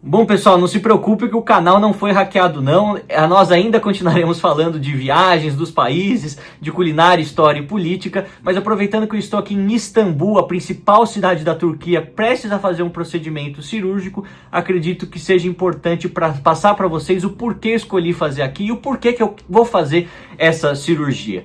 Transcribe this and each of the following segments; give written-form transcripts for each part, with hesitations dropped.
Bom, pessoal, não se preocupe que o canal não foi hackeado não, nós ainda continuaremos falando de viagens, dos países, de culinária, história e política, mas aproveitando que eu estou aqui em Istambul, a principal cidade da Turquia, prestes a fazer um procedimento cirúrgico, acredito que seja importante para passar para vocês o porquê escolhi fazer aqui e o porquê que eu vou fazer essa cirurgia.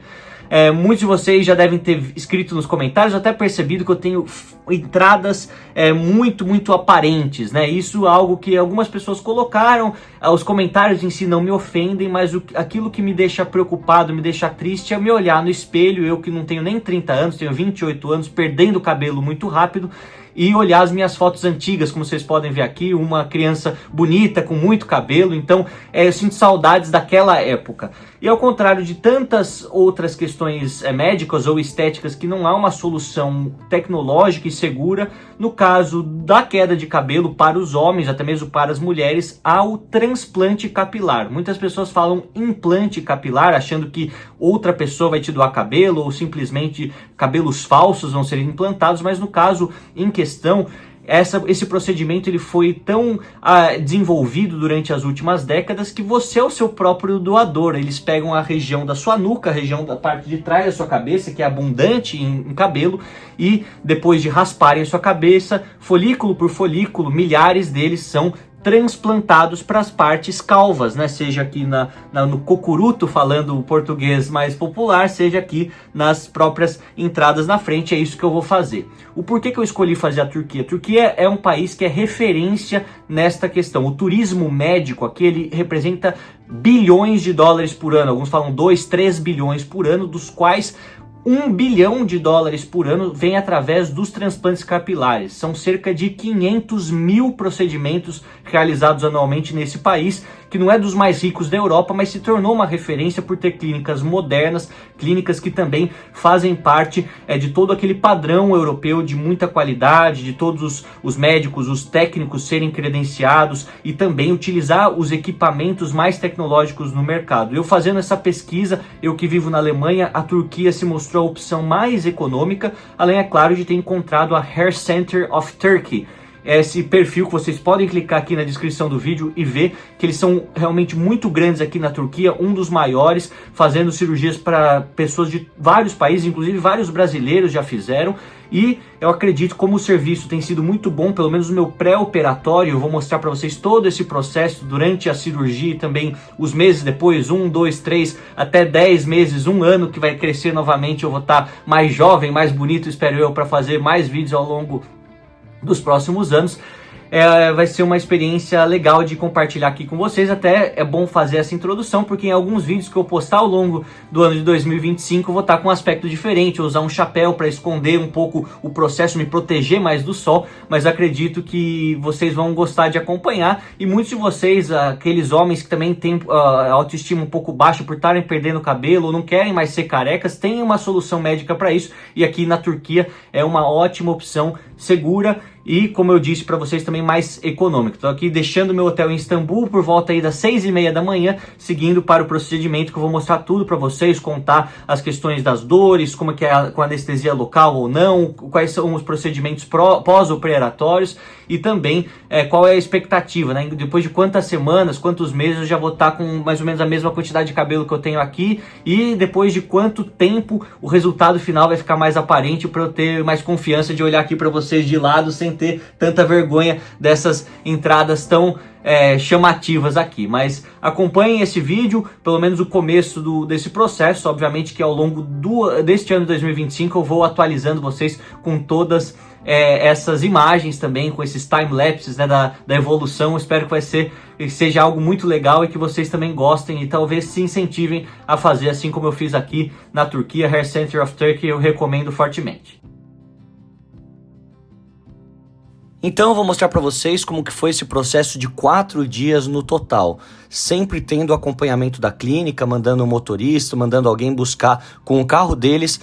Muitos de vocês já devem ter escrito nos comentários, até percebido que eu tenho entradas muito aparentes, né? Isso é algo que algumas pessoas colocaram, os comentários em si não me ofendem, mas aquilo que me deixa preocupado, me deixa triste é me olhar no espelho, eu que não tenho nem 30 anos, tenho 28 anos, perdendo o cabelo muito rápido, e olhar as minhas fotos antigas, como vocês podem ver aqui, uma criança bonita, com muito cabelo, então eu sinto saudades daquela época. E ao contrário de tantas outras questões médicas ou estéticas que não há uma solução tecnológica e segura, no caso da queda de cabelo para os homens, até mesmo para as mulheres, há o transplante capilar. Muitas pessoas falam implante capilar, achando que outra pessoa vai te doar cabelo ou simplesmente cabelos falsos vão ser implantados, mas no caso em questão, esse procedimento ele foi tão desenvolvido durante as últimas décadas que você é o seu próprio doador. Eles pegam a região da sua nuca, a região da parte de trás da sua cabeça, que é abundante em cabelo, e depois de rasparem a sua cabeça, folículo por folículo, milhares deles são transplantados para as partes calvas, né? Seja aqui no cocuruto, falando o português mais popular, seja aqui nas próprias entradas na frente. É isso que eu vou fazer. O porquê que eu escolhi fazer a Turquia? A Turquia é um país que é referência nesta questão. O turismo médico aqui, ele representa bilhões de dólares por ano. Alguns falam 2, 3 bilhões por ano, dos quais 1 bilhão de dólares por ano vem através dos transplantes capilares. São cerca de 500 mil procedimentos realizados anualmente nesse país, que não é dos mais ricos da Europa, mas se tornou uma referência por ter clínicas modernas, clínicas que também fazem parte de todo aquele padrão europeu de muita qualidade, de todos os médicos, os técnicos serem credenciados e também utilizar os equipamentos mais tecnológicos no mercado. Eu fazendo essa pesquisa, eu que vivo na Alemanha, a Turquia se mostrou a opção mais econômica, além, é claro, de ter encontrado a Hair Center of Turkey. Esse perfil que vocês podem clicar aqui na descrição do vídeo e ver que eles são realmente muito grandes aqui na Turquia, um dos maiores, fazendo cirurgias para pessoas de vários países, inclusive vários brasileiros já fizeram. E eu acredito, como o serviço tem sido muito bom, pelo menos no meu pré-operatório, eu vou mostrar para vocês todo esse processo durante a cirurgia e também os meses depois, 1, 2, 3, até 10 meses, 1 ano, que vai crescer novamente. Eu vou estar mais jovem, mais bonito, espero eu, para fazer mais vídeos ao longo dos próximos anos. Vai ser uma experiência legal de compartilhar aqui com vocês. Até é bom fazer essa introdução, porque em alguns vídeos que eu postar ao longo do ano de 2025 eu vou estar com um aspecto diferente, eu usar um chapéu para esconder um pouco o processo, me proteger mais do sol, mas acredito que vocês vão gostar de acompanhar. E muitos de vocês, aqueles homens que também têm autoestima um pouco baixa por estarem perdendo cabelo ou não querem mais ser carecas, tem uma solução médica para isso, e aqui na Turquia é uma ótima opção, segura e, como eu disse para vocês, também mais econômico. Estou aqui deixando meu hotel em Istambul por volta aí das 6h30 da manhã, seguindo para o procedimento, que eu vou mostrar tudo para vocês, contar as questões das dores, como é que é com anestesia local ou não, quais são os procedimentos pós-operatórios e também qual é a expectativa, né? Depois de quantas semanas, quantos meses eu já vou estar com mais ou menos a mesma quantidade de cabelo que eu tenho aqui, e depois de quanto tempo o resultado final vai ficar mais aparente, para eu ter mais confiança de olhar aqui para vocês de lado sem ter tanta vergonha dessas entradas tão chamativas aqui. Mas acompanhem esse vídeo, pelo menos o começo desse processo. Obviamente que ao longo deste ano de 2025 eu vou atualizando vocês com todas essas imagens também, com esses time-lapses, né, da evolução. Espero que seja algo muito legal e que vocês também gostem e talvez se incentivem a fazer, assim como eu fiz aqui na Turquia. Hair Center of Turkey eu recomendo fortemente. Então eu vou mostrar para vocês como que foi esse processo de 4 dias no total, sempre tendo acompanhamento da clínica, mandando um motorista, mandando alguém buscar com o carro deles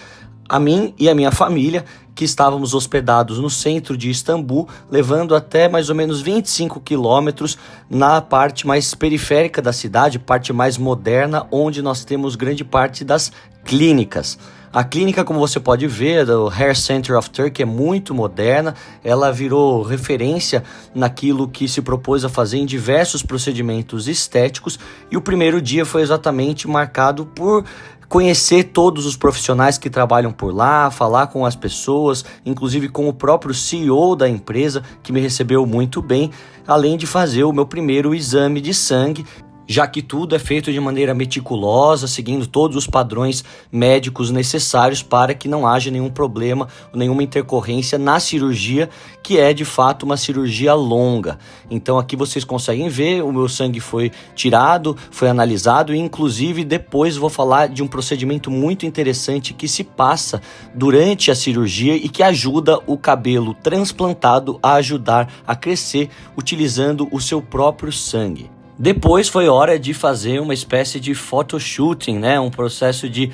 a mim e a minha família, que estávamos hospedados no centro de Istambul, levando até mais ou menos 25 quilômetros na parte mais periférica da cidade, parte mais moderna, onde nós temos grande parte das clínicas. A clínica, como você pode ver, do Hair Center of Turkey, é muito moderna. Ela virou referência naquilo que se propôs a fazer em diversos procedimentos estéticos, e o primeiro dia foi exatamente marcado por conhecer todos os profissionais que trabalham por lá, falar com as pessoas, inclusive com o próprio CEO da empresa, que me recebeu muito bem, além de fazer o meu primeiro exame de sangue, já que tudo é feito de maneira meticulosa, seguindo todos os padrões médicos necessários para que não haja nenhum problema, nenhuma intercorrência na cirurgia, que é de fato uma cirurgia longa. Então aqui vocês conseguem ver, o meu sangue foi tirado, foi analisado, e inclusive depois vou falar de um procedimento muito interessante que se passa durante a cirurgia e que ajuda o cabelo transplantado a ajudar a crescer utilizando o seu próprio sangue. Depois foi hora de fazer uma espécie de photoshooting, né? Um processo de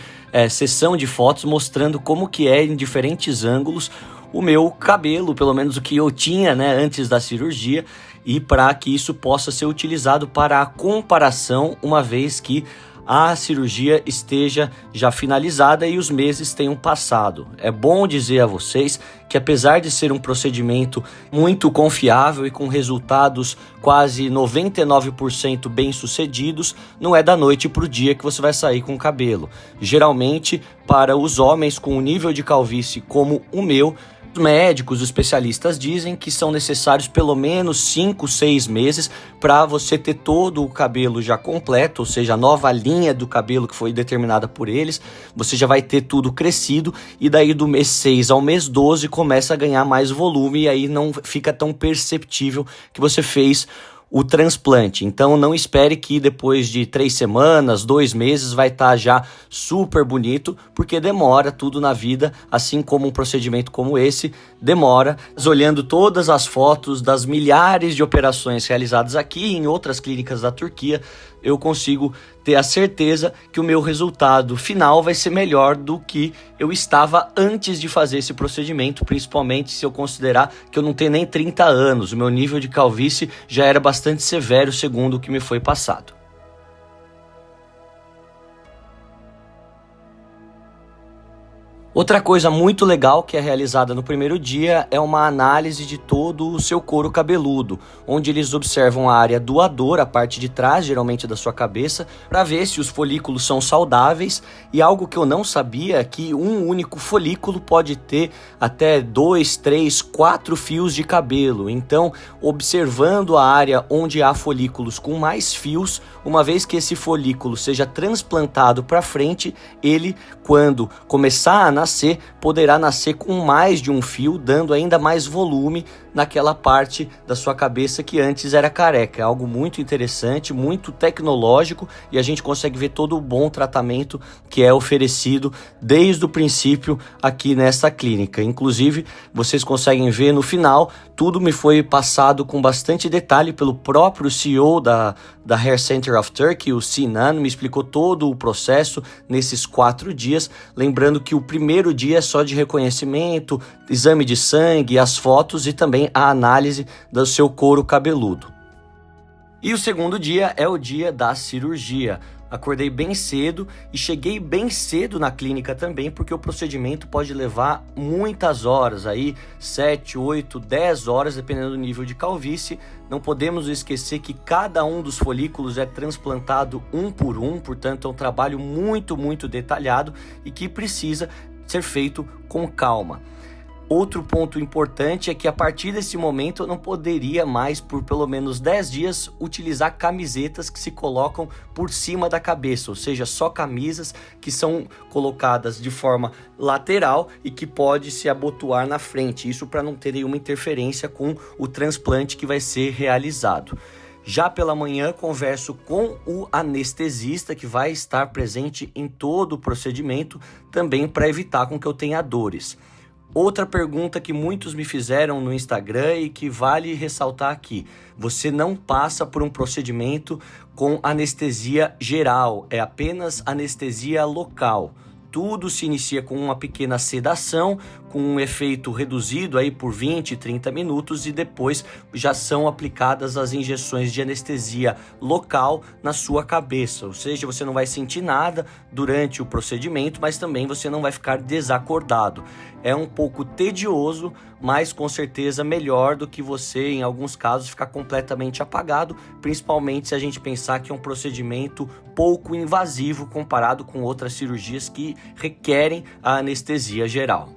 sessão de fotos mostrando como que é em diferentes ângulos o meu cabelo, pelo menos o que eu tinha, né, antes da cirurgia, e para que isso possa ser utilizado para a comparação, uma vez que a cirurgia esteja já finalizada e os meses tenham passado. É bom dizer a vocês que, apesar de ser um procedimento muito confiável e com resultados quase 99% bem sucedidos, não é da noite para o dia que você vai sair com o cabelo. Geralmente, para os homens com um nível de calvície como o meu, os médicos, os especialistas dizem que são necessários pelo menos 5, 6 meses para você ter todo o cabelo já completo, ou seja, a nova linha do cabelo que foi determinada por eles, você já vai ter tudo crescido, e daí do mês 6 ao mês 12 começa a ganhar mais volume, e aí não fica tão perceptível que você fez o transplante. Então não espere que depois de 3 semanas, 2 meses vai estar já super bonito, porque demora tudo na vida, assim como um procedimento como esse demora. Olhando todas as fotos das milhares de operações realizadas aqui e em outras clínicas da Turquia, eu consigo ter a certeza que o meu resultado final vai ser melhor do que eu estava antes de fazer esse procedimento, principalmente se eu considerar que eu não tenho nem 30 anos. O meu nível de calvície já era bastante severo, segundo o que me foi passado. Outra coisa muito legal que é realizada no primeiro dia é uma análise de todo o seu couro cabeludo, onde eles observam a área doadora, a parte de trás, geralmente da sua cabeça, para ver se os folículos são saudáveis. E algo que eu não sabia é que um único folículo pode ter até 2, 3, 4 fios de cabelo. Então, observando a área onde há folículos com mais fios, uma vez que esse folículo seja transplantado para frente, ele, quando começar a nascer, poderá nascer com mais de um fio, dando ainda mais volume naquela parte da sua cabeça que antes era careca. É algo muito interessante, muito tecnológico, e a gente consegue ver todo o bom tratamento que é oferecido desde o princípio aqui nessa clínica. Inclusive, vocês conseguem ver no final, tudo me foi passado com bastante detalhe pelo próprio CEO da Hair Center of Turkey, o Sinan, me explicou todo o processo nesses 4 dias, lembrando que o primeiro dia é só de reconhecimento, exame de sangue, as fotos e também a análise do seu couro cabeludo. E o segundo dia é o dia da cirurgia. Acordei bem cedo e cheguei bem cedo na clínica também, porque o procedimento pode levar muitas horas, aí 7, 8, 10 horas, dependendo do nível de calvície. Não podemos esquecer que cada um dos folículos é transplantado um por um, portanto é um trabalho muito, muito detalhado e que precisa ser feito com calma. Outro ponto importante é que a partir desse momento eu não poderia mais, por pelo menos 10 dias, utilizar camisetas que se colocam por cima da cabeça, ou seja, só camisas que são colocadas de forma lateral e que pode se abotoar na frente, isso para não ter nenhuma interferência com o transplante que vai ser realizado. Já pela manhã converso com o anestesista que vai estar presente em todo o procedimento, também para evitar com que eu tenha dores. Outra pergunta que muitos me fizeram no Instagram e que vale ressaltar aqui: você não passa por um procedimento com anestesia geral, é apenas anestesia local. Tudo se inicia com uma pequena sedação, com um efeito reduzido aí por 20, 30 minutos e depois já são aplicadas as injeções de anestesia local na sua cabeça, ou seja, você não vai sentir nada durante o procedimento, mas também você não vai ficar desacordado. É um pouco tedioso, mas com certeza melhor do que você, em alguns casos, ficar completamente apagado, principalmente se a gente pensar que é um procedimento pouco invasivo comparado com outras cirurgias que requerem a anestesia geral.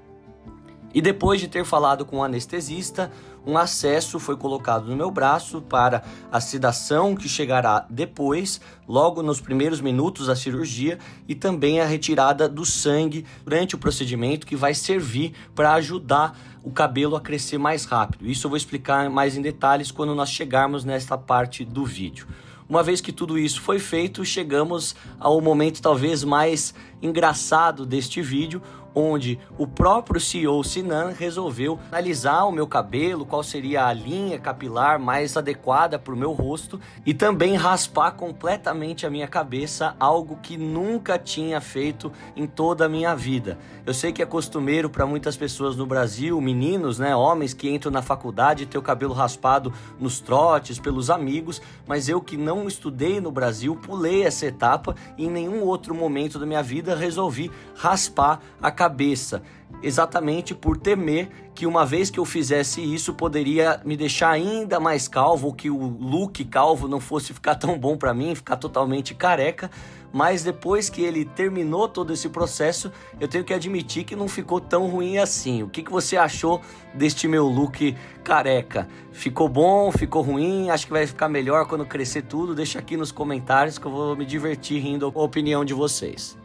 E depois de ter falado com o anestesista, um acesso foi colocado no meu braço para a sedação que chegará depois, logo nos primeiros minutos da cirurgia, e também a retirada do sangue durante o procedimento, que vai servir para ajudar o cabelo a crescer mais rápido. Isso eu vou explicar mais em detalhes quando nós chegarmos nesta parte do vídeo. Uma vez que tudo isso foi feito, chegamos ao momento talvez mais engraçado deste vídeo, onde o próprio CEO Sinan resolveu analisar o meu cabelo, qual seria a linha capilar mais adequada para o meu rosto e também raspar completamente a minha cabeça, algo que nunca tinha feito em toda a minha vida. Eu sei que é costumeiro para muitas pessoas no Brasil, meninos, homens que entram na faculdade ter o cabelo raspado nos trotes, pelos amigos, mas eu que não estudei no Brasil, pulei essa etapa e em nenhum outro momento da minha vida resolvi raspar a cabeça, exatamente por temer que uma vez que eu fizesse isso poderia me deixar ainda mais calvo, ou que o look calvo não fosse ficar tão bom para mim, ficar totalmente careca. Mas depois que ele terminou todo esse processo, eu tenho que admitir que não ficou tão ruim assim. O que você achou deste meu look careca? Ficou bom? Ficou ruim? Acho que vai ficar melhor quando crescer tudo? Deixa aqui nos comentários que eu vou me divertir rindo a opinião de vocês.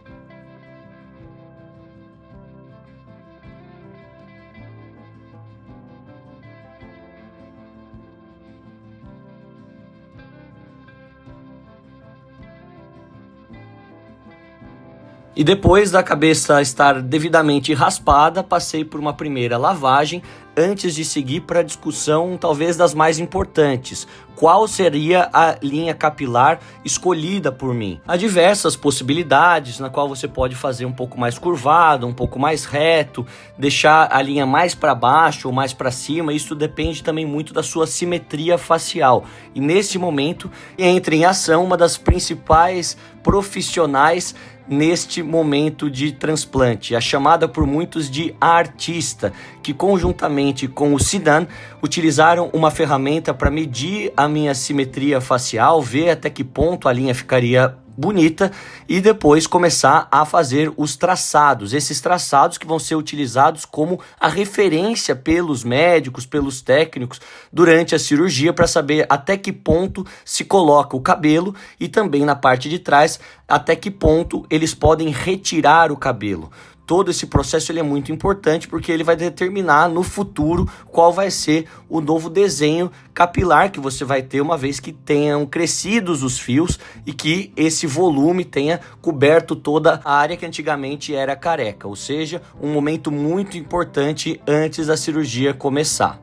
E depois da cabeça estar devidamente raspada, passei por uma primeira lavagem antes de seguir para a discussão talvez das mais importantes. Qual seria a linha capilar escolhida por mim? Há diversas possibilidades, na qual você pode fazer um pouco mais curvado, um pouco mais reto, deixar a linha mais para baixo ou mais para cima. Isso depende também muito da sua simetria facial. E nesse momento entra em ação uma das principais profissionais neste momento de transplante, a chamada por muitos de artista, que conjuntamente com o Sinan utilizaram uma ferramenta para medir a minha simetria facial, ver até que ponto a linha ficaria bonita e depois começar a fazer os traçados, esses traçados que vão ser utilizados como a referência pelos médicos, pelos técnicos durante a cirurgia para saber até que ponto se coloca o cabelo e também na parte de trás até que ponto eles podem retirar o cabelo. Todo esse processo ele é muito importante porque ele vai determinar no futuro qual vai ser o novo desenho capilar que você vai ter uma vez que tenham crescidos os fios e que esse volume tenha coberto toda a área que antigamente era careca, ou seja, um momento muito importante antes da cirurgia começar.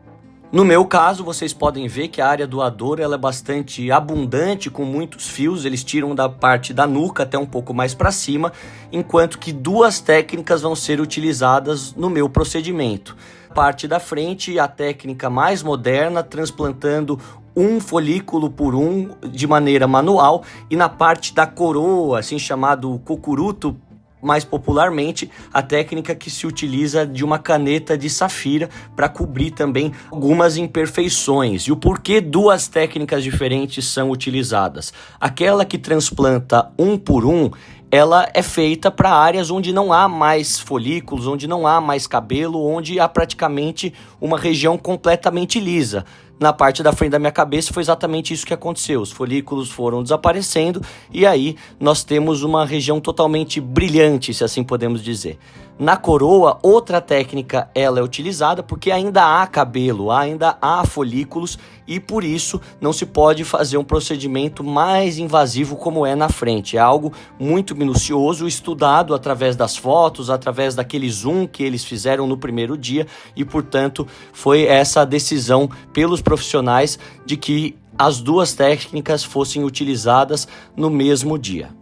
No meu caso, vocês podem ver que a área doadora ela é bastante abundante, com muitos fios, eles tiram da parte da nuca até um pouco mais para cima, enquanto que duas técnicas vão ser utilizadas no meu procedimento. Parte da frente, a técnica mais moderna, transplantando um folículo por um de maneira manual, e na parte da coroa, assim chamado cocuruto, mais popularmente, a técnica que se utiliza de uma caneta de safira para cobrir também algumas imperfeições. E o porquê duas técnicas diferentes são utilizadas? Aquela que transplanta um por um, ela é feita para áreas onde não há mais folículos, onde não há mais cabelo, onde há praticamente uma região completamente lisa. Na parte da frente da minha cabeça foi exatamente isso que aconteceu. Os folículos foram desaparecendo e aí nós temos uma região totalmente brilhante, se assim podemos dizer. Na coroa, outra técnica ela é utilizada porque ainda há cabelo, ainda há folículos e por isso não se pode fazer um procedimento mais invasivo como é na frente. É algo muito minucioso, estudado através das fotos, através daquele zoom que eles fizeram no primeiro dia e, portanto, foi essa a decisão pelos profissionais de que as duas técnicas fossem utilizadas no mesmo dia.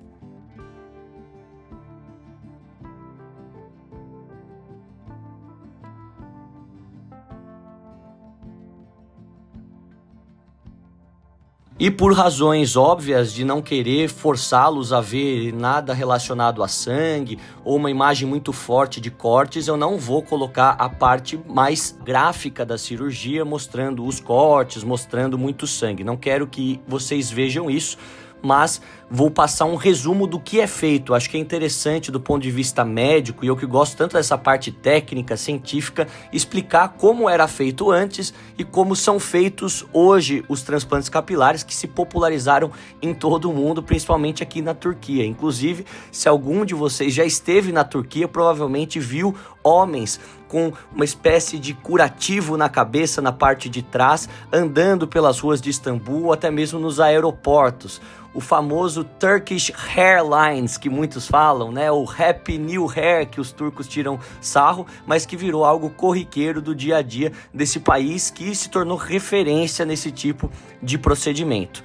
E por razões óbvias de não querer forçá-los a ver nada relacionado a sangue ou uma imagem muito forte de cortes, eu não vou colocar a parte mais gráfica da cirurgia, mostrando os cortes, mostrando muito sangue. Não quero que vocês vejam isso, mas vou passar um resumo do que é feito. Acho que é interessante do ponto de vista médico, e eu que gosto tanto dessa parte técnica, científica, explicar como era feito antes e como são feitos hoje os transplantes capilares, que se popularizaram em todo o mundo, principalmente aqui na Turquia. Inclusive, se algum de vocês já esteve na Turquia, provavelmente viu homens com uma espécie de curativo na cabeça, na parte de trás, andando pelas ruas de Istambul ou até mesmo nos aeroportos. O famoso Turkish Hairlines, que muitos falam, né? O Happy New Hair, que os turcos tiram sarro, mas que virou algo corriqueiro do dia a dia desse país, que se tornou referência nesse tipo de procedimento.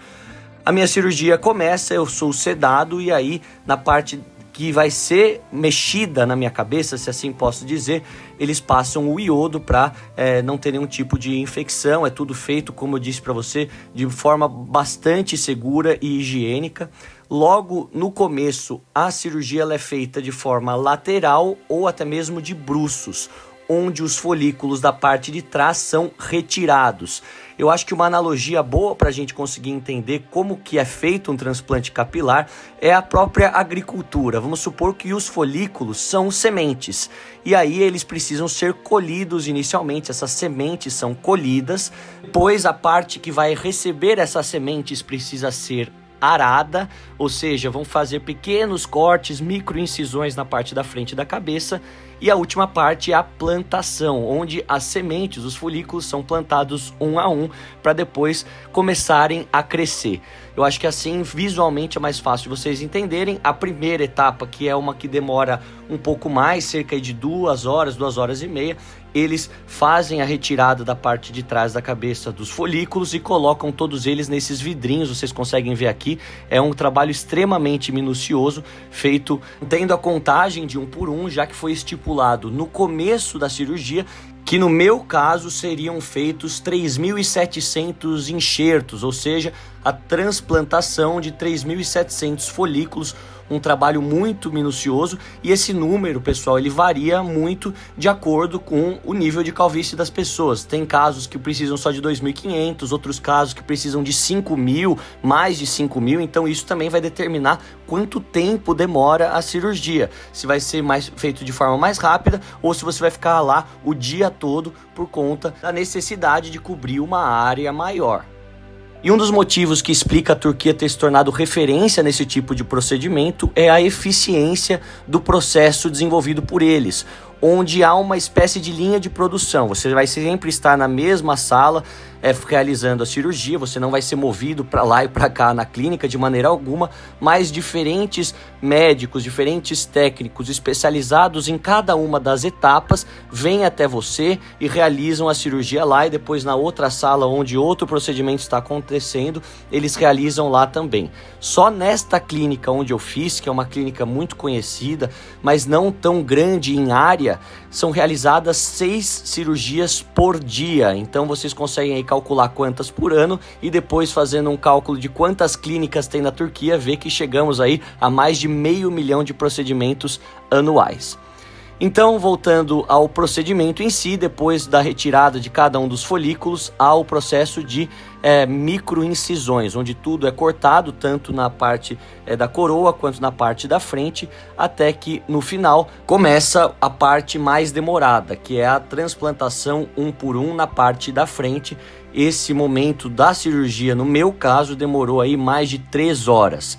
A minha cirurgia começa, eu sou sedado, e aí na parte que vai ser mexida na minha cabeça, se assim posso dizer, eles passam o iodo para não ter nenhum tipo de infecção. É tudo feito, como eu disse para você, de forma bastante segura e higiênica. Logo no começo, a cirurgia ela é feita de forma lateral ou até mesmo de bruços, onde os folículos da parte de trás são retirados. Eu acho que uma analogia boa para a gente conseguir entender como que é feito um transplante capilar é a própria agricultura. Vamos supor que os folículos são sementes, e aí eles precisam ser colhidos inicialmente. Essas sementes são colhidas, pois a parte que vai receber essas sementes precisa ser arada, ou seja, vão fazer pequenos cortes, microincisões na parte da frente da cabeça. E a última parte é a plantação, onde as sementes, os folículos, são plantados um a um para depois começarem a crescer. Eu acho que assim, visualmente, é mais fácil de vocês entenderem. A primeira etapa, que é uma que demora um pouco mais, cerca de 2 horas, 2 horas e meia, eles fazem a retirada da parte de trás da cabeça dos folículos e colocam todos eles nesses vidrinhos, vocês conseguem ver aqui. É um trabalho extremamente minucioso, feito tendo a contagem de 1 por 1, já que foi estipulado no começo da cirurgia que no meu caso seriam feitos 3.700 enxertos, ou seja, a transplantação de 3.700 folículos, um trabalho muito minucioso. E esse número, pessoal, ele varia muito de acordo com o nível de calvície das pessoas. Tem casos que precisam só de 2.500, outros casos que precisam de 5.000, mais de 5.000, então isso também vai determinar quanto tempo demora a cirurgia, se vai ser feito de forma mais rápida ou se você vai ficar lá o dia todo por conta da necessidade de cobrir uma área maior. E um dos motivos que explica a Turquia ter se tornado referência nesse tipo de procedimento é a eficiência do processo desenvolvido por eles, onde há uma espécie de linha de produção. Você vai sempre estar na mesma sala realizando a cirurgia, você não vai ser movido para lá e para cá na clínica de maneira alguma, mas diferentes médicos, diferentes técnicos especializados em cada uma das etapas vêm até você e realizam a cirurgia lá, e depois na outra sala onde outro procedimento está acontecendo, eles realizam lá também. Só nesta clínica onde eu fiz, que é uma clínica muito conhecida, mas não tão grande em área, são realizadas 6 cirurgias por dia. Então vocês conseguem aí calcular quantas por ano e depois, fazendo um cálculo de quantas clínicas tem na Turquia, ver que chegamos aí a mais de 500 mil de procedimentos anuais. Então, voltando ao procedimento em si, depois da retirada de cada um dos folículos, há o processo de microincisões, onde tudo é cortado, tanto na parte da coroa quanto na parte da frente, até que no final começa a parte mais demorada, que é a transplantação 1 por 1 na parte da frente. Esse momento da cirurgia, no meu caso, demorou aí mais de 3 horas.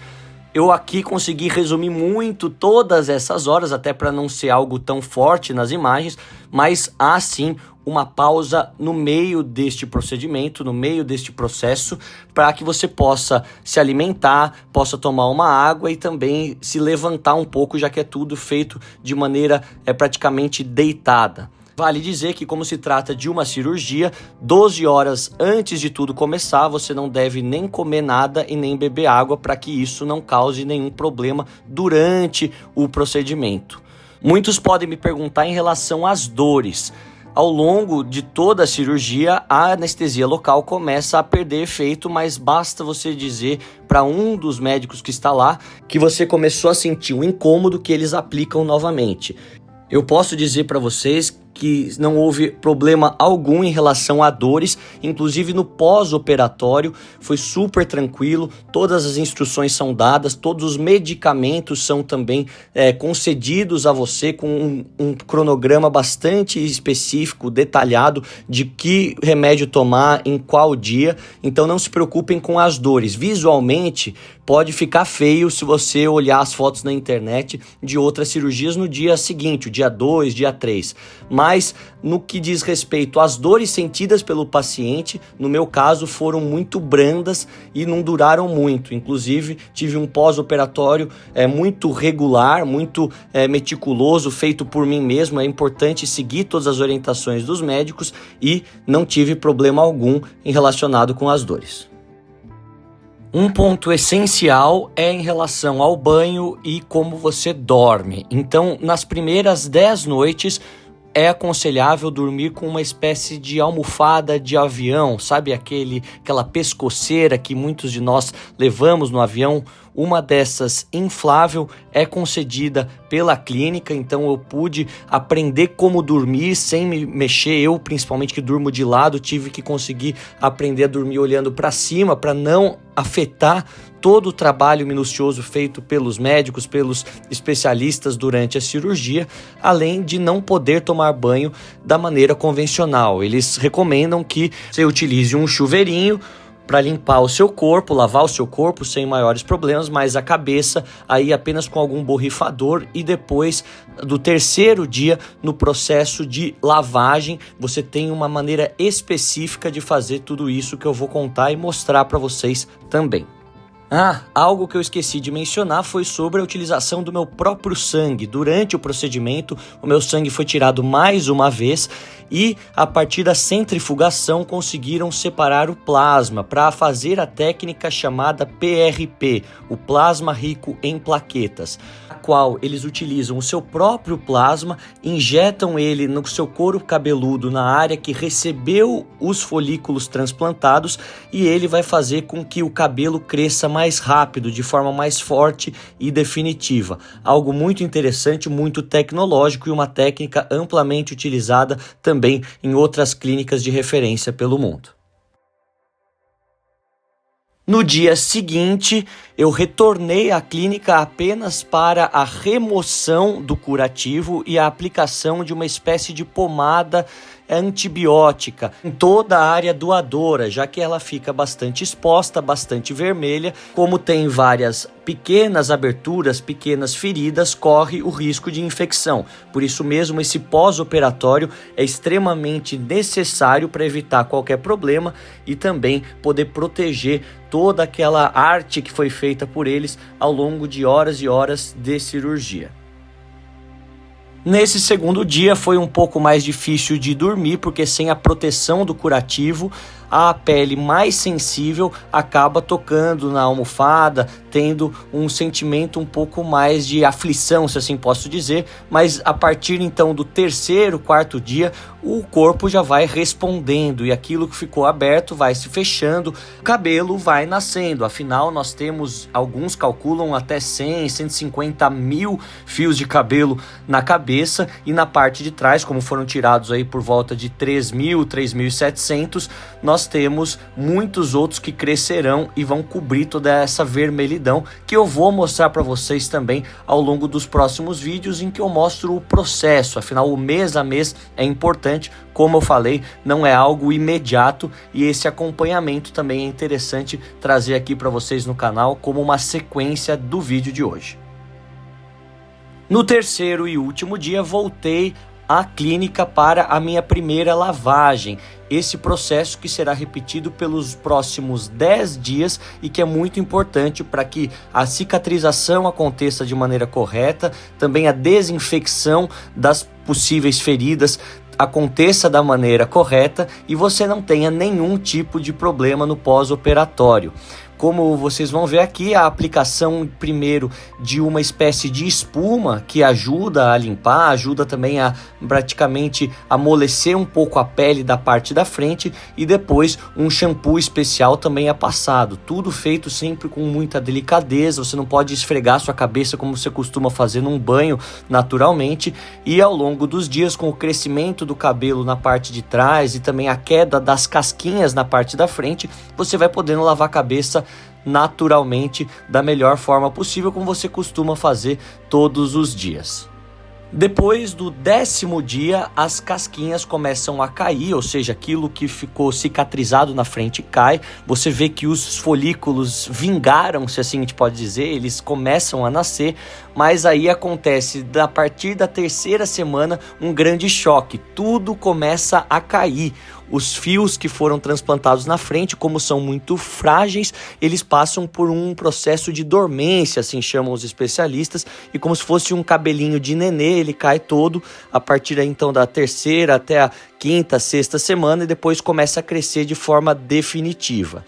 Eu aqui consegui resumir muito todas essas horas, até para não ser algo tão forte nas imagens, mas há sim uma pausa no meio deste procedimento, no meio deste processo, para que você possa se alimentar, possa tomar uma água e também se levantar um pouco, já que é tudo feito de maneira praticamente deitada. Vale dizer que, como se trata de uma cirurgia, 12 horas antes de tudo começar, você não deve nem comer nada e nem beber água, para que isso não cause nenhum problema durante o procedimento. Muitos podem me perguntar em relação às dores. Ao longo de toda a cirurgia, a anestesia local começa a perder efeito, mas basta você dizer para um dos médicos que está lá que você começou a sentir um incômodo que eles aplicam novamente. Eu posso dizer para vocês que não houve problema algum em relação a dores, inclusive no pós-operatório foi super tranquilo, todas as instruções são dadas, todos os medicamentos são também concedidos a você com um cronograma bastante específico, detalhado de que remédio tomar, em qual dia, então não se preocupem com as dores. Visualmente pode ficar feio se você olhar as fotos na internet de outras cirurgias no dia seguinte, o dia 2, dia 3, mas no que diz respeito às dores sentidas pelo paciente, no meu caso foram muito brandas e não duraram muito. Inclusive tive um pós-operatório muito regular, muito meticuloso, feito por mim mesmo. É importante seguir todas as orientações dos médicos e não tive problema algum relacionado com as dores. Um ponto essencial é em relação ao banho e como você dorme. Então, nas primeiras 10 noites, é aconselhável dormir com uma espécie de almofada de avião, sabe aquela pescoceira que muitos de nós levamos no avião? Uma dessas inflável é concedida pela clínica, então eu pude aprender como dormir sem me mexer. Eu, principalmente que durmo de lado, tive que conseguir aprender a dormir olhando para cima para não afetar todo o trabalho minucioso feito pelos médicos, pelos especialistas durante a cirurgia, além de não poder tomar banho da maneira convencional. Eles recomendam que você utilize um chuveirinho para limpar o seu corpo, lavar o seu corpo sem maiores problemas, mas a cabeça aí apenas com algum borrifador, e depois do terceiro dia, no processo de lavagem, você tem uma maneira específica de fazer tudo isso que eu vou contar e mostrar para vocês também. Algo que eu esqueci de mencionar foi sobre a utilização do meu próprio sangue. Durante o procedimento, o meu sangue foi tirado mais uma vez e, a partir da centrifugação, conseguiram separar o plasma para fazer a técnica chamada PRP, o plasma rico em plaquetas, a qual eles utilizam o seu próprio plasma, injetam ele no seu couro cabeludo, na área que recebeu os folículos transplantados, e ele vai fazer com que o cabelo cresça mais rápido, de forma mais forte e definitiva. Algo muito interessante, muito tecnológico e uma técnica amplamente utilizada também em outras clínicas de referência pelo mundo. No dia seguinte, eu retornei à clínica apenas para a remoção do curativo e a aplicação de uma espécie de pomada antibiótica em toda a área doadora, já que ela fica bastante exposta, bastante vermelha. Como tem várias pequenas aberturas, pequenas feridas, corre o risco de infecção. Por isso mesmo, esse pós-operatório é extremamente necessário para evitar qualquer problema e também poder proteger toda aquela arte que foi feita por eles ao longo de horas e horas de cirurgia. Nesse segundo dia foi um pouco mais difícil de dormir, porque sem a proteção do curativo, a pele mais sensível acaba tocando na almofada, tendo um sentimento um pouco mais de aflição, se assim posso dizer, mas a partir então do terceiro, quarto dia, o corpo já vai respondendo e aquilo que ficou aberto vai se fechando, o cabelo vai nascendo. Afinal, nós temos, alguns calculam até 100, 150 mil fios de cabelo na cabeça, e na parte de trás, como foram tirados aí por volta de 3.000, 3.700, nós temos muitos outros que crescerão e vão cobrir toda essa vermelhidão, que eu vou mostrar para vocês também ao longo dos próximos vídeos, em que eu mostro o processo. Afinal, o mês a mês é importante, como eu falei, não é algo imediato, e esse acompanhamento também é interessante trazer aqui para vocês no canal como uma sequência do vídeo de hoje. No terceiro e último dia, voltei à clínica para a minha primeira lavagem. Esse processo que será repetido pelos próximos 10 dias e que é muito importante para que a cicatrização aconteça de maneira correta, também a desinfecção das possíveis feridas aconteça da maneira correta e você não tenha nenhum tipo de problema no pós-operatório. como vocês vão ver aqui, a aplicação primeiro de uma espécie de espuma que ajuda a limpar, ajuda também a praticamente amolecer um pouco a pele da parte da frente, e depois um shampoo especial também é passado. Tudo feito sempre com muita delicadeza, você não pode esfregar sua cabeça como você costuma fazer num banho naturalmente, e ao longo dos dias, com o crescimento do cabelo na parte de trás e também a queda das casquinhas na parte da frente, você vai podendo lavar a cabeça naturalmente da melhor forma possível, como você costuma fazer todos os dias. Depois do 10º dia, as casquinhas começam a cair, ou seja, aquilo que ficou cicatrizado na frente cai. Você vê que os folículos vingaram, se assim a gente pode dizer, eles começam a nascer, mas aí acontece, a partir da 3ª semana, um grande choque. Tudo começa a cair. Os fios que foram transplantados na frente, como são muito frágeis, eles passam por um processo de dormência, assim chamam os especialistas, e como se fosse um cabelinho de nenê, ele cai todo a partir então da 3ª até a 5ª, 6ª semana, e depois começa a crescer de forma definitiva.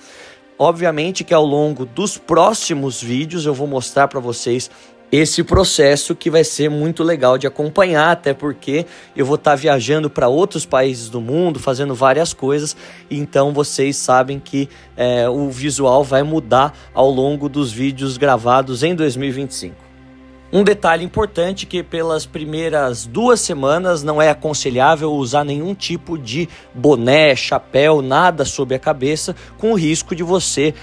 Obviamente que ao longo dos próximos vídeos eu vou mostrar para vocês esse processo, que vai ser muito legal de acompanhar, até porque eu vou estar viajando para outros países do mundo, fazendo várias coisas, então vocês sabem que o visual vai mudar ao longo dos vídeos gravados em 2025. Um detalhe importante, que pelas primeiras 2 semanas não é aconselhável usar nenhum tipo de boné, chapéu, nada sobre a cabeça, com o risco de você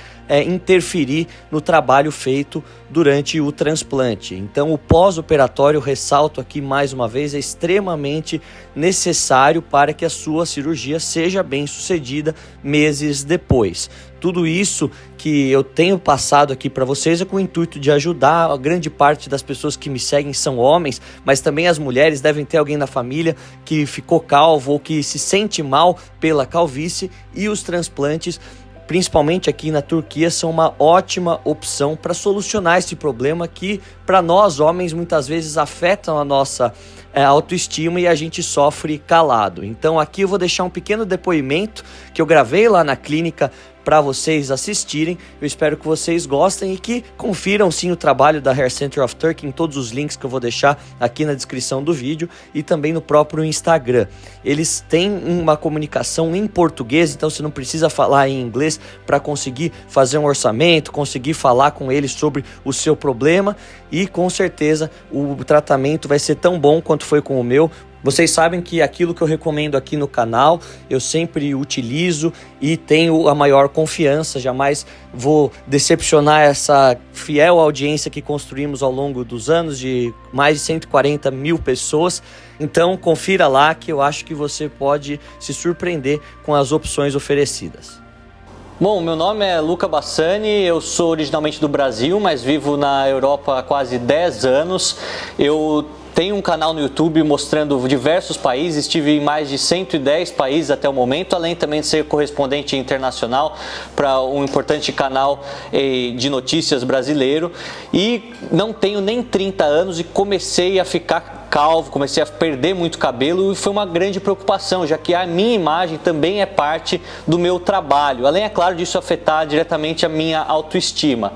interferir no trabalho feito durante o transplante. Então o pós-operatório, ressalto aqui mais uma vez, é extremamente necessário para que a sua cirurgia seja bem sucedida meses depois. Tudo isso que eu tenho passado aqui para vocês é com o intuito de ajudar. A grande parte das pessoas que me seguem são homens, mas também as mulheres devem ter alguém na família que ficou calvo ou que se sente mal pela calvície, e os transplantes, principalmente aqui na Turquia, são uma ótima opção para solucionar esse problema que, para nós homens, muitas vezes afetam a nossa autoestima e a gente sofre calado. Então aqui eu vou deixar um pequeno depoimento que eu gravei lá na clínica para vocês assistirem. Eu espero que vocês gostem e que confiram sim o trabalho da Hair Center of Turkey em todos os links que eu vou deixar aqui na descrição do vídeo e também no próprio Instagram. Eles têm uma comunicação em português, então você não precisa falar em inglês para conseguir fazer um orçamento, conseguir falar com eles sobre o seu problema, e com certeza o tratamento vai ser tão bom quanto foi com o meu. Vocês sabem que aquilo que eu recomendo aqui no canal, eu sempre utilizo e tenho a maior confiança. Jamais vou decepcionar essa fiel audiência que construímos ao longo dos anos, de mais de 140 mil pessoas. Então confira lá, que eu acho que você pode se surpreender com as opções oferecidas. Bom, meu nome é Luca Bassani, eu sou originalmente do Brasil, mas vivo na Europa há quase 10 anos. Eu tenho um canal no YouTube mostrando diversos países, estive em mais de 110 países até o momento, além também de ser correspondente internacional para um importante canal de notícias brasileiro. E não tenho nem 30 anos e comecei a ficar calvo, comecei a perder muito cabelo, e foi uma grande preocupação, já que a minha imagem também é parte do meu trabalho, além, é claro, disso afetar diretamente a minha autoestima.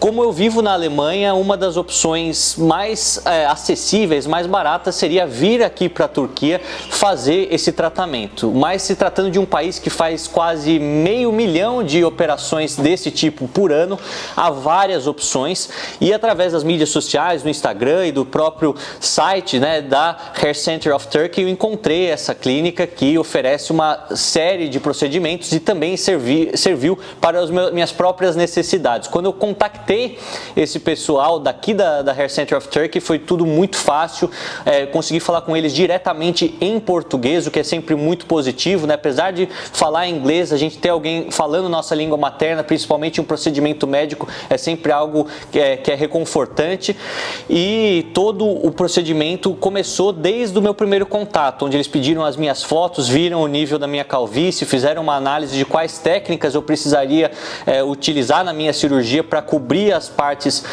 Como eu vivo na Alemanha, uma das opções mais acessíveis, mais baratas, seria vir aqui para a Turquia fazer esse tratamento. Mas se tratando de um país que faz quase 500 mil de operações desse tipo por ano, há várias opções, e através das mídias sociais, no Instagram e do próprio site da Hair Center of Turkey, eu encontrei essa clínica que oferece uma série de procedimentos e também serviu para as minhas próprias necessidades. Quando eu contactei esse pessoal daqui da Hair Center of Turkey, foi tudo muito fácil, consegui falar com eles diretamente em português, o que é sempre muito positivo, né? Apesar de falar inglês, a gente ter alguém falando nossa língua materna, principalmente um procedimento médico, é sempre algo que é reconfortante. E todo o procedimento começou desde o meu primeiro contato, onde eles pediram as minhas fotos, viram o nível da minha calvície, fizeram uma análise de quais técnicas eu precisaria utilizar na minha cirurgia para cobrir as partes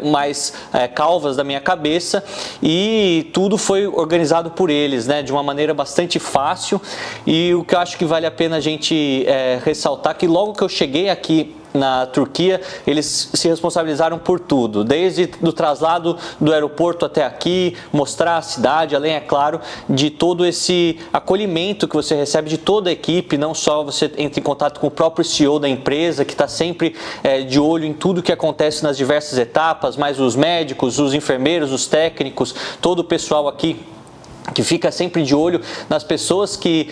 mais calvas da minha cabeça, e tudo foi organizado por eles, de uma maneira bastante fácil. E o que eu acho que vale a pena a gente ressaltar, que logo que eu cheguei aqui na Turquia, eles se responsabilizaram por tudo, desde do traslado do aeroporto até aqui, mostrar a cidade, além, é claro, de todo esse acolhimento que você recebe de toda a equipe, não só você entra em contato com o próprio CEO da empresa, que está sempre de olho em tudo que acontece nas diversas etapas, mas os médicos, os enfermeiros, os técnicos, todo o pessoal aqui que fica sempre de olho nas pessoas que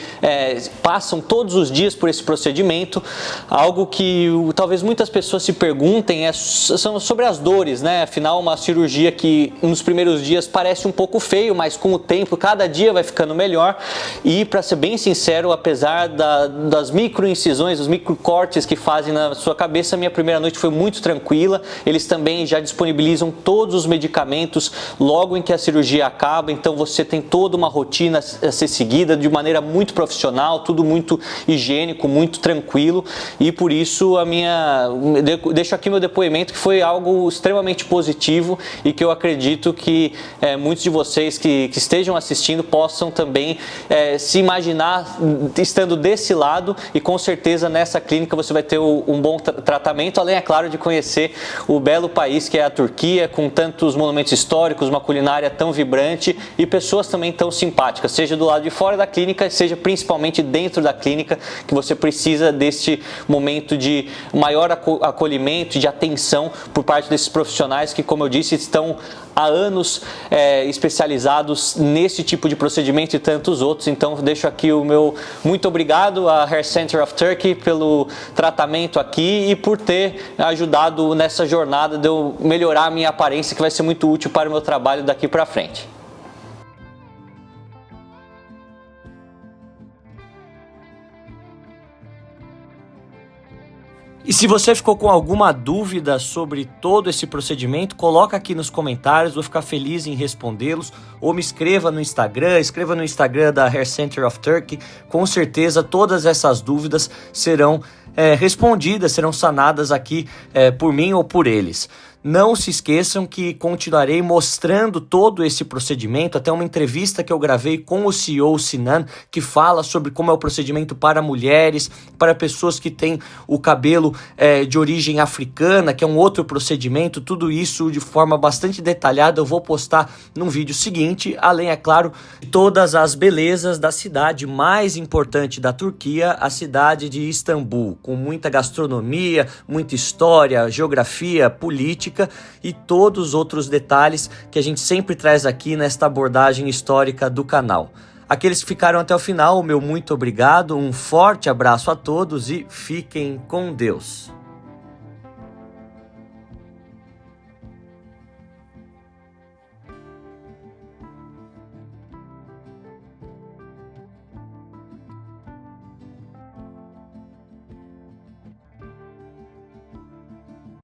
passam todos os dias por esse procedimento. Algo que talvez muitas pessoas se perguntem são sobre as dores, né? Afinal, uma cirurgia que nos primeiros dias parece um pouco feio, mas com o tempo, cada dia vai ficando melhor. E, para ser bem sincero, apesar das microincisões, os microcortes que fazem na sua cabeça, minha primeira noite foi muito tranquila. Eles também já disponibilizam todos os medicamentos logo em que a cirurgia acaba, então você tem toda uma rotina a ser seguida de maneira muito profissional, tudo muito higiênico, muito tranquilo, e por isso deixo aqui meu depoimento que foi algo extremamente positivo e que eu acredito que muitos de vocês que estejam assistindo possam também se imaginar estando desse lado, e com certeza nessa clínica você vai ter um bom tratamento, além, é claro, de conhecer o belo país que é a Turquia, com tantos monumentos históricos, uma culinária tão vibrante e pessoas também tão simpáticas, seja do lado de fora da clínica, seja principalmente dentro da clínica, que você precisa deste momento de maior acolhimento, de atenção por parte desses profissionais que, como eu disse, estão há anos especializados nesse tipo de procedimento e tantos outros. Então deixo aqui o meu muito obrigado à Hair Center of Turkey pelo tratamento aqui e por ter ajudado nessa jornada de eu melhorar a minha aparência, que vai ser muito útil para o meu trabalho daqui para frente. E se você ficou com alguma dúvida sobre todo esse procedimento, coloca aqui nos comentários, vou ficar feliz em respondê-los, ou me escreva no Instagram da Hair Center of Turkey. Com certeza todas essas dúvidas serão respondidas, serão sanadas aqui por mim ou por eles. Não se esqueçam que continuarei mostrando todo esse procedimento, até uma entrevista que eu gravei com o CEO Sinan, que fala sobre como é o procedimento para mulheres, para pessoas que têm o cabelo de origem africana, que é um outro procedimento, tudo isso de forma bastante detalhada eu vou postar num vídeo seguinte, além, é claro, de todas as belezas da cidade mais importante da Turquia, a cidade de Istambul, com muita gastronomia, muita história, geografia, política, e todos os outros detalhes que a gente sempre traz aqui nesta abordagem histórica do canal. Aqueles que ficaram até o final, o meu muito obrigado, um forte abraço a todos e fiquem com Deus.